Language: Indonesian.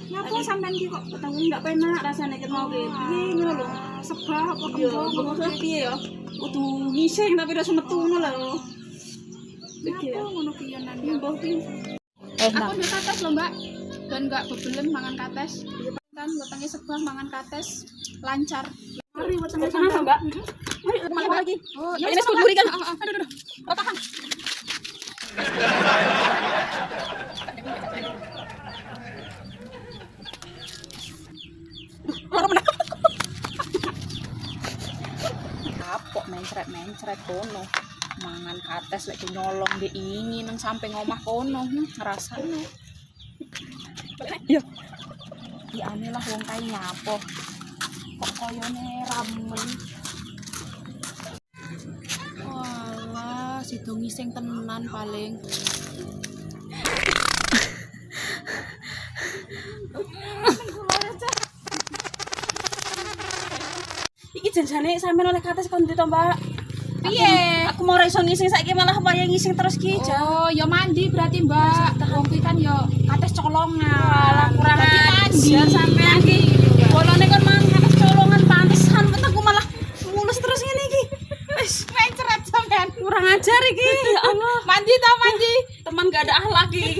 Ngapa sampean ki kok Petengku enggak penak rasane ket mau ki. Piye ngono lho. sebah apa Iya, kembang kok piye ya? Kudu ngising tapi rasa metu ngono lho. Iki ya. Ngapa ngono ki ya nan ya. Mbah ki. Aku ndak kates lho, Mbak. Dan enggak bebelen mangan kates. Kan wetenge sebah mangan kates lancar. Mari wetenge sana, Mbak. Mari malah lagi. Oh, Ya ini sepuluh kan. Aduh. Tahan. Kapok mencret kono. Mangan kates lek nyolong de ingin nang sampe ngomah kono, ngrasane. Yo. Ya ane lah wong kae nyapo. Kok koyone ramen. Walah, sido ngising tenan paling. Iki janjane sampean oleh kates kon ndi to, Mbak? Piye? Aku mau ra iso ngising saiki malah waya ngising terus ki. Oh, ya mandi berarti, Mbak. Wong ki kan ya kates colongan. Alah kurang Berarti ajar sampean ki. Bolone kon mangan kates colongan pantesan aku malah mulus terus ngene iki. Wis Mencret sampean. kurang ajar iki. Ya Allah, Mandi ta mandi? teman gak ada akhlak iki.